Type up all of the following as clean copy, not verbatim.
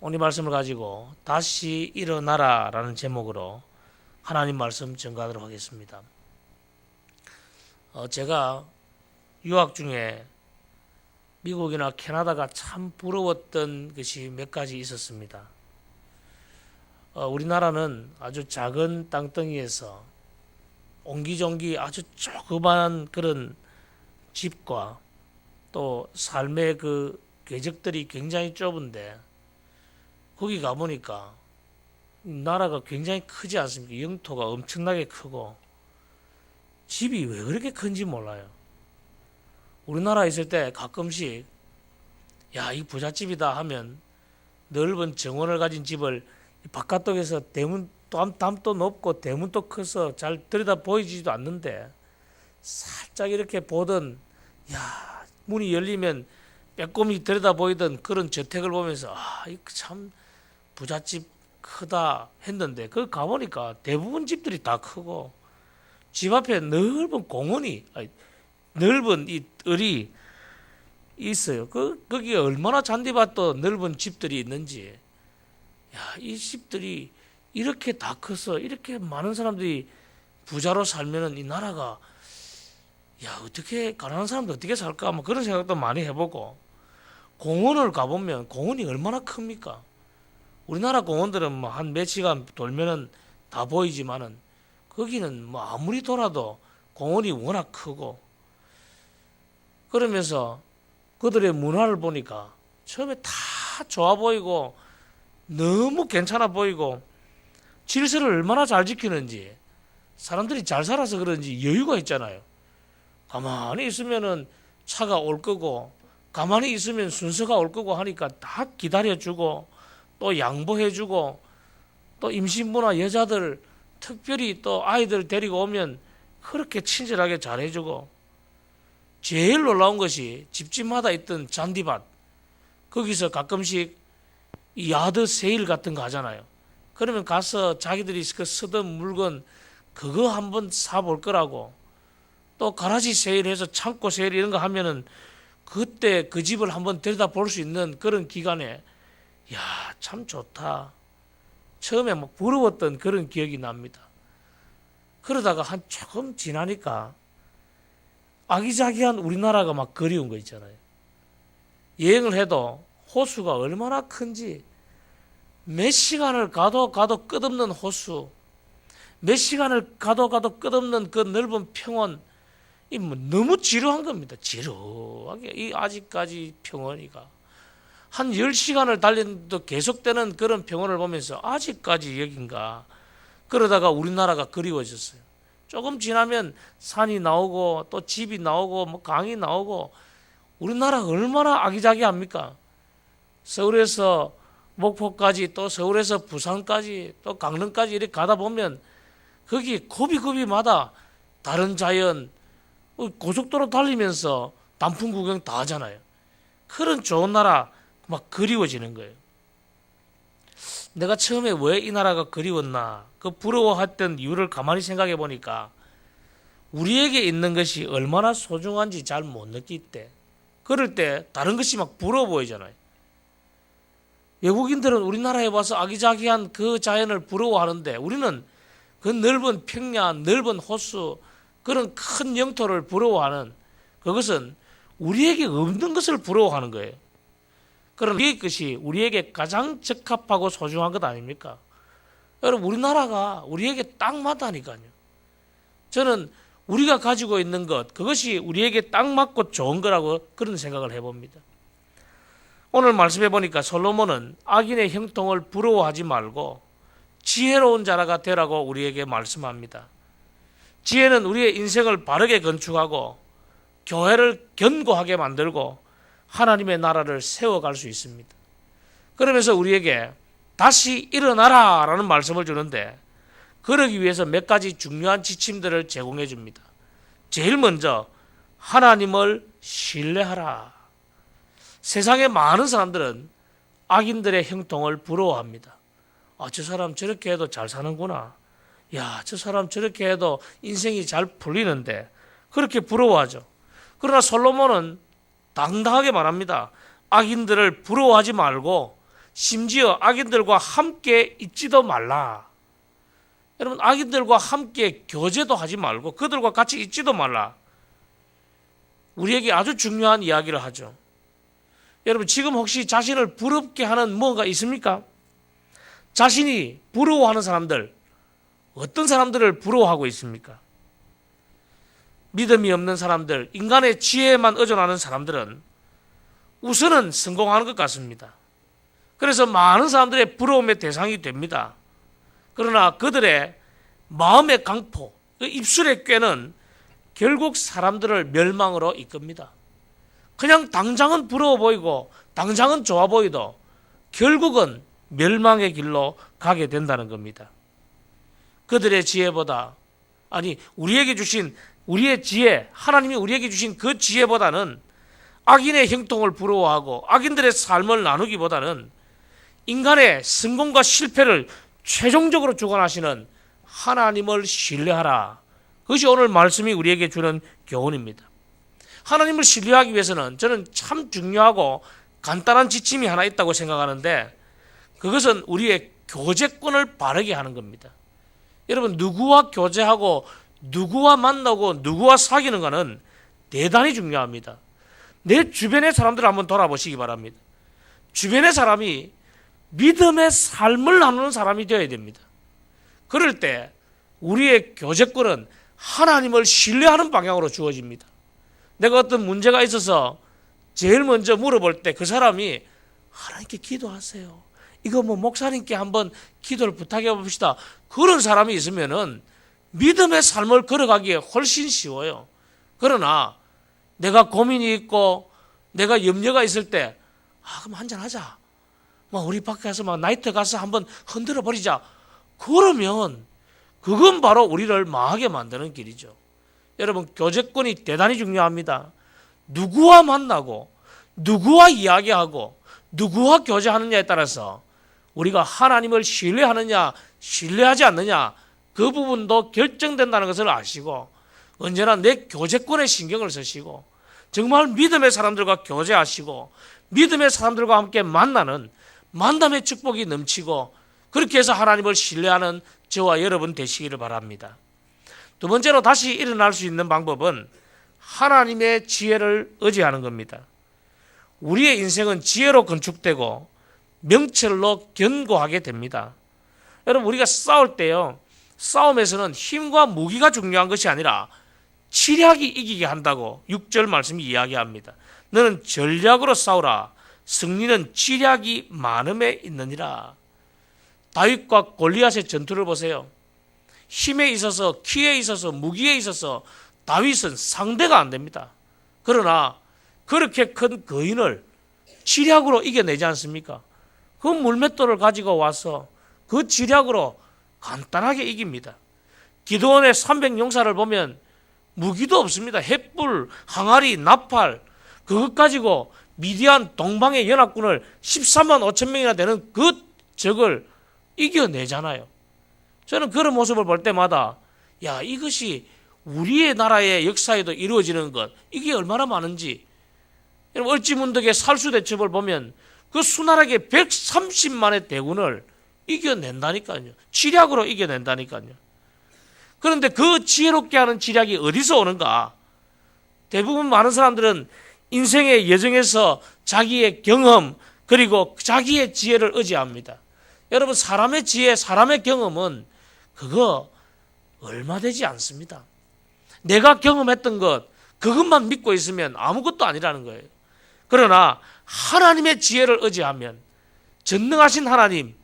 오늘 말씀을 가지고 다시 일어나라라는 제목으로 하나님 말씀 전가하도록 하겠습니다. 제가 유학 중에 미국이나 캐나다가 참 부러웠던 것이 몇 가지 있었습니다. 우리나라는 아주 작은 땅덩이에서 옹기종기 아주 조그만 그런 집과 또 삶의 그 궤적들이 굉장히 좁은데 거기 가보니까 나라가 굉장히 크지 않습니까? 영토가 엄청나게 크고 집이 왜 그렇게 큰지 몰라요. 우리나라에 있을 때 가끔씩 야, 이 부잣집이다 하면 넓은 정원을 가진 집을 바깥쪽에서 담도 높고 대문도 커서 잘 들여다 보이지도 않는데 살짝 이렇게 보던 야, 문이 열리면 빼꼼히 들여다 보이던 그런 저택을 보면서 이거 참 부잣집 크다 했는데 그 가보니까 대부분 집들이 다 크고 집 앞에 넓은 공원이 넓은 이 을이 있어요. 거기에 얼마나 잔디밭도 넓은 집들이 있는지 야, 이 집들이 이렇게 다 커서 이렇게 많은 사람들이 부자로 살면은 이 나라가 야, 어떻게 가난한 사람들 어떻게 살까? 뭐 그런 생각도 많이 해보고 공원을 가보면 공원이 얼마나 큽니까? 우리나라 공원들은 뭐 한 몇 시간 돌면은 다 보이지만은 거기는 뭐 아무리 돌아도 공원이 워낙 크고 그러면서 그들의 문화를 보니까 처음에 다 좋아 보이고 너무 괜찮아 보이고 질서를 얼마나 잘 지키는지 사람들이 잘 살아서 그런지 여유가 있잖아요. 가만히 있으면은 차가 올 거고 가만히 있으면 순서가 올 거고 하니까 다 기다려주고 또 양보해주고 또 임신부나 여자들 특별히 또 아이들 데리고 오면 그렇게 친절하게 잘해주고 제일 놀라운 것이 집집마다 있던 잔디밭 거기서 가끔씩 야드 세일 같은 거 하잖아요. 그러면 가서 자기들이 그 쓰던 물건 그거 한번 사볼 거라고 또 가라지 세일해서 창고 세일 이런 거 하면은 그때 그 집을 한번 들여다 볼 수 있는 그런 기간에 야, 참 좋다. 처음에 막 부러웠던 그런 기억이 납니다. 그러다가 한 조금 지나니까 아기자기한 우리나라가 막 그리운 거 있잖아요. 여행을 해도 호수가 얼마나 큰지 몇 시간을 가도 끝없는 호수, 몇 시간을 가도 끝없는 그 넓은 평원, 이 뭐 너무 지루한 겁니다. 지루하게 이 아직까지 평원이가 한 10시간을 달렸는데도 계속되는 그런 평원을 보면서 아직까지 여긴가. 그러다가 우리나라가 그리워졌어요. 조금 지나면 산이 나오고 또 집이 나오고 뭐 강이 나오고 우리나라 얼마나 아기자기합니까? 서울에서 목포까지 또 서울에서 부산까지 또 강릉까지 이렇게 가다 보면 거기 고비고비마다 다른 자연 고속도로 달리면서 단풍 구경 다 하잖아요. 그런 좋은 나라 막 그리워지는 거예요. 내가 처음에 왜 이 나라가 그리웠나 그 부러워했던 이유를 가만히 생각해 보니까 우리에게 있는 것이 얼마나 소중한지 잘 못 느낄 때 그럴 때 다른 것이 막 부러워 보이잖아요. 외국인들은 우리나라에 와서 아기자기한 그 자연을 부러워하는데 우리는 그 넓은 평야, 넓은 호수 그런 큰 영토를 부러워하는 그것은 우리에게 없는 것을 부러워하는 거예요. 그런 우리의 것이 우리에게 가장 적합하고 소중한 것 아닙니까? 여러분 우리나라가 우리에게 딱 맞다니까요. 저는 우리가 가지고 있는 것 그것이 우리에게 딱 맞고 좋은 거라고 그런 생각을 해봅니다. 오늘 말씀해 보니까 솔로몬은 악인의 형통을 부러워하지 말고 지혜로운 자라가 되라고 우리에게 말씀합니다. 지혜는 우리의 인생을 바르게 건축하고 교회를 견고하게 만들고 하나님의 나라를 세워갈 수 있습니다. 그러면서 우리에게 다시 일어나라 라는 말씀을 주는데 그러기 위해서 몇 가지 중요한 지침들을 제공해 줍니다. 제일 먼저 하나님을 신뢰하라. 세상의 많은 사람들은 악인들의 형통을 부러워합니다. 저 사람 저렇게 해도 잘 사는구나. 야, 저 사람 저렇게 해도 인생이 잘 풀리는데 그렇게 부러워하죠. 그러나 솔로몬은 당당하게 말합니다. 악인들을 부러워하지 말고 심지어 악인들과 함께 있지도 말라. 여러분, 악인들과 함께 교제도 하지 말고 그들과 같이 있지도 말라. 우리에게 아주 중요한 이야기를 하죠. 여러분, 지금 혹시 자신을 부럽게 하는 뭔가 있습니까? 자신이 부러워하는 사람들, 어떤 사람들을 부러워하고 있습니까? 믿음이 없는 사람들, 인간의 지혜에만 의존하는 사람들은 우선은 성공하는 것 같습니다. 그래서 많은 사람들의 부러움의 대상이 됩니다. 그러나 그들의 마음의 강포, 그 입술의 꾀는 결국 사람들을 멸망으로 이끕니다. 그냥 당장은 부러워 보이고 당장은 좋아 보이도 결국은 멸망의 길로 가게 된다는 겁니다. 그들의 지혜보다, 아니 우리에게 주신 우리의 지혜, 하나님이 우리에게 주신 그 지혜보다는 악인의 형통을 부러워하고 악인들의 삶을 나누기보다는 인간의 성공과 실패를 최종적으로 주관하시는 하나님을 신뢰하라. 그것이 오늘 말씀이 우리에게 주는 교훈입니다. 하나님을 신뢰하기 위해서는 저는 참 중요하고 간단한 지침이 하나 있다고 생각하는데, 그것은 우리의 교제권을 바르게 하는 겁니다. 여러분, 누구와 교제하고 누구와 만나고 누구와 사귀는 것은 대단히 중요합니다. 내 주변의 사람들을 한번 돌아보시기 바랍니다. 주변의 사람이 믿음의 삶을 나누는 사람이 되어야 됩니다. 그럴 때 우리의 교제권은 하나님을 신뢰하는 방향으로 주어집니다. 내가 어떤 문제가 있어서 제일 먼저 물어볼 때 그 사람이 하나님께 기도하세요. 이거 목사님께 한번 기도를 부탁해 봅시다. 그런 사람이 있으면은 믿음의 삶을 걸어가기에 훨씬 쉬워요. 그러나 내가 고민이 있고 내가 염려가 있을 때, 그럼 한잔 하자. 우리 밖에 가서 나이트 가서 한번 흔들어 버리자. 그러면 그건 바로 우리를 망하게 만드는 길이죠. 여러분, 교제권이 대단히 중요합니다. 누구와 만나고 누구와 이야기하고 누구와 교제하느냐에 따라서 우리가 하나님을 신뢰하느냐 신뢰하지 않느냐, 그 부분도 결정된다는 것을 아시고 언제나 내 교제권에 신경을 쓰시고 정말 믿음의 사람들과 교제하시고 믿음의 사람들과 함께 만나는 만남의 축복이 넘치고 그렇게 해서 하나님을 신뢰하는 저와 여러분 되시기를 바랍니다. 두 번째로 다시 일어날 수 있는 방법은 하나님의 지혜를 의지하는 겁니다. 우리의 인생은 지혜로 건축되고 명철로 견고하게 됩니다. 여러분, 우리가 싸울 때요, 싸움에서는 힘과 무기가 중요한 것이 아니라 치략이 이기게 한다고 6절 말씀이 이야기합니다. 너는 전략으로 싸우라. 승리는 치략이 많음에 있느니라. 다윗과 골리앗의 전투를 보세요. 힘에 있어서, 키에 있어서, 무기에 있어서 다윗은 상대가 안 됩니다. 그러나 그렇게 큰 거인을 치략으로 이겨내지 않습니까? 그 물맷돌을 가지고 와서 그 치략으로 간단하게 이깁니다. 기드온의 300용사를 보면 무기도 없습니다. 횃불, 항아리, 나팔, 그것 가지고 미디안 동방의 연합군을 13만 5천 명이나 되는 그 적을 이겨내잖아요. 저는 그런 모습을 볼 때마다 이것이 우리의 나라의 역사에도 이루어지는 것, 이게 얼마나 많은지. 여러분, 얼지문덕의 살수대첩을 보면 그 수나라의 130만의 대군을 이겨낸다니까요. 지략으로 이겨낸다니까요. 그런데 그 지혜롭게 하는 지략이 어디서 오는가? 대부분 많은 사람들은 인생의 여정에서 자기의 경험 그리고 자기의 지혜를 의지합니다. 여러분, 사람의 지혜, 사람의 경험은 그거 얼마 되지 않습니다. 내가 경험했던 것, 그것만 믿고 있으면 아무것도 아니라는 거예요. 그러나 하나님의 지혜를 의지하면 전능하신 하나님,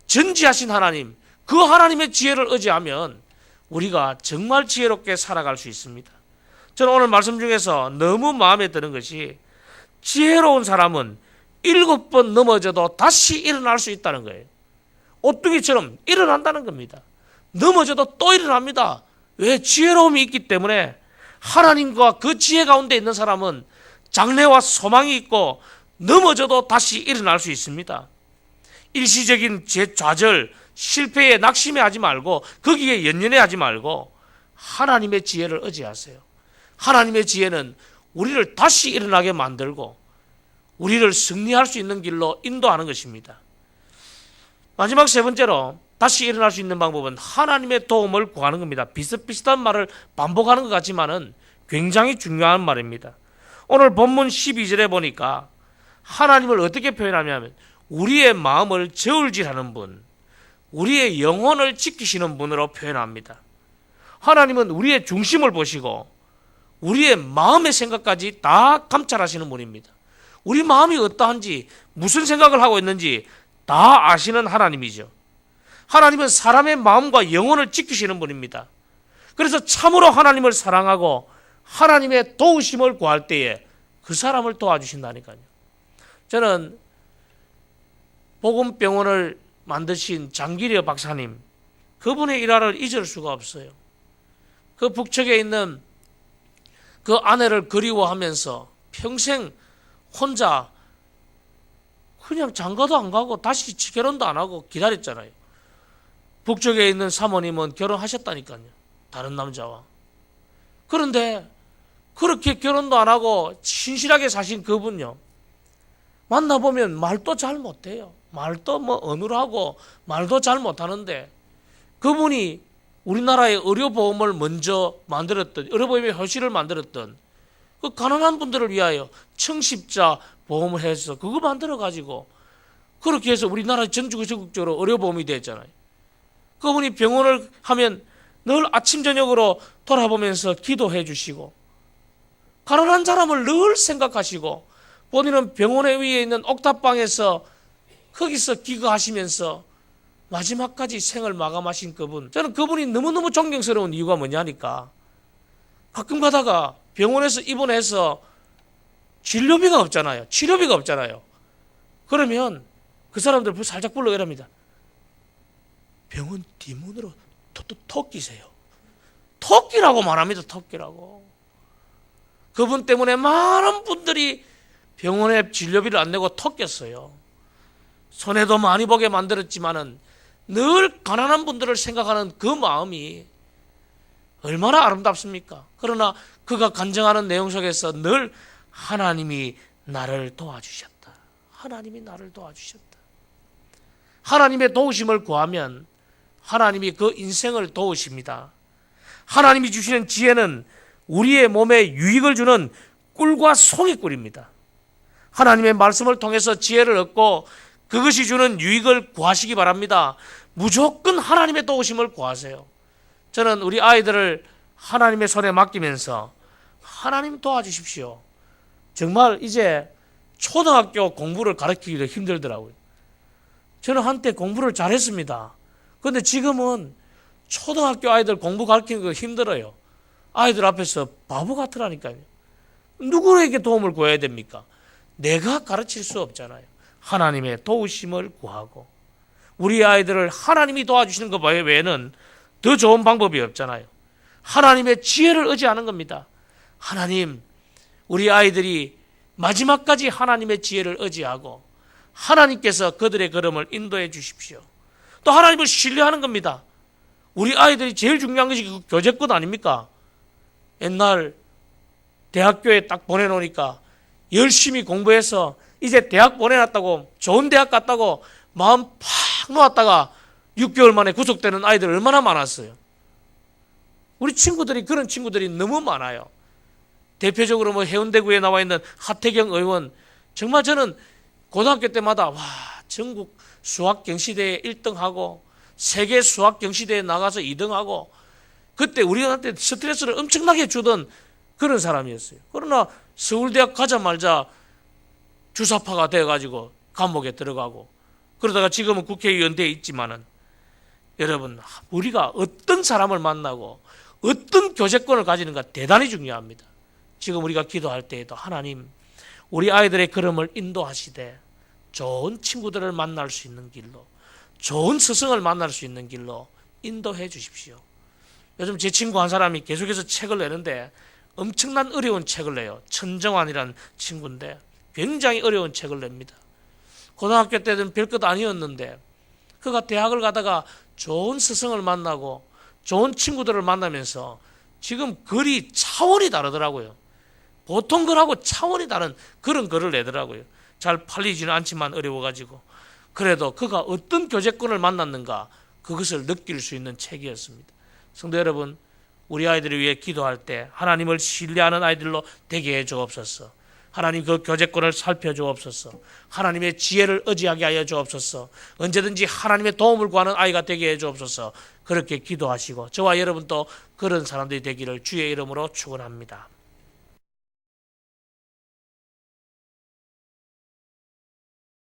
전지하신 하나님, 그 하나님의 지혜를 의지하면 우리가 정말 지혜롭게 살아갈 수 있습니다. 저는 오늘 말씀 중에서 너무 마음에 드는 것이 지혜로운 사람은 7번 넘어져도 다시 일어날 수 있다는 거예요. 오뚜기처럼 일어난다는 겁니다. 넘어져도 또 일어납니다. 왜? 지혜로움이 있기 때문에. 하나님과 그 지혜 가운데 있는 사람은 장래와 소망이 있고 넘어져도 다시 일어날 수 있습니다. 일시적인 좌절, 실패에 낙심해하지 말고 거기에 연연해하지 말고 하나님의 지혜를 의지하세요. 하나님의 지혜는 우리를 다시 일어나게 만들고 우리를 승리할 수 있는 길로 인도하는 것입니다. 마지막 세 번째로 다시 일어날 수 있는 방법은 하나님의 도움을 구하는 겁니다. 비슷비슷한 말을 반복하는 것 같지만은 굉장히 중요한 말입니다. 오늘 본문 12절에 보니까 하나님을 어떻게 표현하냐면 우리의 마음을 저울질하는 분, 우리의 영혼을 지키시는 분으로 표현합니다. 하나님은 우리의 중심을 보시고 우리의 마음의 생각까지 다 감찰하시는 분입니다. 우리 마음이 어떠한지, 무슨 생각을 하고 있는지 다 아시는 하나님이죠. 하나님은 사람의 마음과 영혼을 지키시는 분입니다. 그래서 참으로 하나님을 사랑하고 하나님의 도우심을 구할 때에 그 사람을 도와주신다니까요. 저는 복음병원을 만드신 장기려 박사님, 그분의 일화를 잊을 수가 없어요. 그 북측에 있는 그 아내를 그리워하면서 평생 혼자 그냥 장가도 안 가고 다시 결혼도 안 하고 기다렸잖아요. 북쪽에 있는 사모님은 결혼하셨다니까요. 다른 남자와. 그런데 그렇게 결혼도 안 하고 신실하게 사신 그분요, 만나보면 말도 잘 못해요. 말도 어눌하고 말도 잘 못하는데 그분이 우리나라의 의료보험을 먼저 만들었던, 의료보험의 효시를 만들었던 그 가난한 분들을 위하여 청십자 보험을 해서 그거 만들어가지고 그렇게 해서 우리나라 전국적으로 의료보험이 됐잖아요. 그분이 병원을 하면 늘 아침 저녁으로 돌아보면서 기도해 주시고 가난한 사람을 늘 생각하시고 본인은 병원에 위에 있는 옥탑방에서 거기서 기거하시면서 마지막까지 생을 마감하신 그분, 저는 그분이 너무너무 존경스러운 이유가 뭐냐니까 가끔 가다가 병원에서 입원해서 진료비가 없잖아요. 치료비가 없잖아요. 그러면 그 사람들 살짝 불러 이럽니다. 병원 뒷문으로 토끼세요. 토끼라고 말합니다. 토끼라고. 그분 때문에 많은 분들이 병원에 진료비를 안 내고 토꼈어요. 손해도 많이 보게 만들었지만은 늘 가난한 분들을 생각하는 그 마음이 얼마나 아름답습니까? 그러나 그가 간증하는 내용 속에서 늘 하나님이 나를 도와주셨다. 하나님이 나를 도와주셨다. 하나님의 도우심을 구하면 하나님이 그 인생을 도우십니다. 하나님이 주시는 지혜는 우리의 몸에 유익을 주는 꿀과 송이꿀입니다. 하나님의 말씀을 통해서 지혜를 얻고 그것이 주는 유익을 구하시기 바랍니다. 무조건 하나님의 도우심을 구하세요. 저는 우리 아이들을 하나님의 손에 맡기면서 하나님 도와주십시오. 정말 이제 초등학교 공부를 가르치기도 힘들더라고요. 저는 한때 공부를 잘했습니다. 그런데 지금은 초등학교 아이들 공부 가르치는 거 힘들어요. 아이들 앞에서 바보 같으라니까요. 누구에게 도움을 구해야 됩니까? 내가 가르칠 수 없잖아요. 하나님의 도우심을 구하고 우리 아이들을 하나님이 도와주시는 것 외에는 더 좋은 방법이 없잖아요. 하나님의 지혜를 의지하는 겁니다. 하나님, 우리 아이들이 마지막까지 하나님의 지혜를 의지하고 하나님께서 그들의 걸음을 인도해 주십시오. 또 하나님을 신뢰하는 겁니다. 우리 아이들이 제일 중요한 것이 그 교재권 아닙니까? 옛날 대학교에 딱 보내놓으니까 열심히 공부해서 이제 대학 보내놨다고, 좋은 대학 갔다고 마음 팍 놓았다가 6개월 만에 구속되는 아이들 얼마나 많았어요. 우리 친구들이, 그런 친구들이 너무 많아요. 대표적으로 해운대구에 나와 있는 하태경 의원, 정말 저는 고등학교 때마다 전국 수학 경시대회 1등하고 세계 수학 경시대회에 나가서 2등하고 그때 우리한테 스트레스를 엄청나게 주던 그런 사람이었어요. 그러나 서울대학 가자마자 주사파가 되어가지고 감옥에 들어가고 그러다가 지금은 국회의원 돼 있지만은, 여러분, 우리가 어떤 사람을 만나고 어떤 교제권을 가지는가 대단히 중요합니다. 지금 우리가 기도할 때에도 하나님, 우리 아이들의 걸음을 인도하시되 좋은 친구들을 만날 수 있는 길로, 좋은 스승을 만날 수 있는 길로 인도해 주십시오. 요즘 제 친구 한 사람이 계속해서 책을 내는데 엄청난 어려운 책을 내요. 천정환이라는 친구인데 굉장히 어려운 책을 냅니다. 고등학교 때는 별것 아니었는데 그가 대학을 가다가 좋은 스승을 만나고 좋은 친구들을 만나면서 지금 글이 차원이 다르더라고요. 보통 글하고 차원이 다른 그런 글을 내더라고요. 잘 팔리지는 않지만 어려워가지고 그래도 그가 어떤 교제권을 만났는가 그것을 느낄 수 있는 책이었습니다. 성도 여러분, 우리 아이들을 위해 기도할 때 하나님을 신뢰하는 아이들로 되게 해 주옵소서. 하나님 그 교제권을 살펴 주옵소서. 하나님의 지혜를 의지하게 하여 주옵소서. 언제든지 하나님의 도움을 구하는 아이가 되게 해 주옵소서. 그렇게 기도하시고 저와 여러분도 그런 사람들이 되기를 주의 이름으로 축원합니다.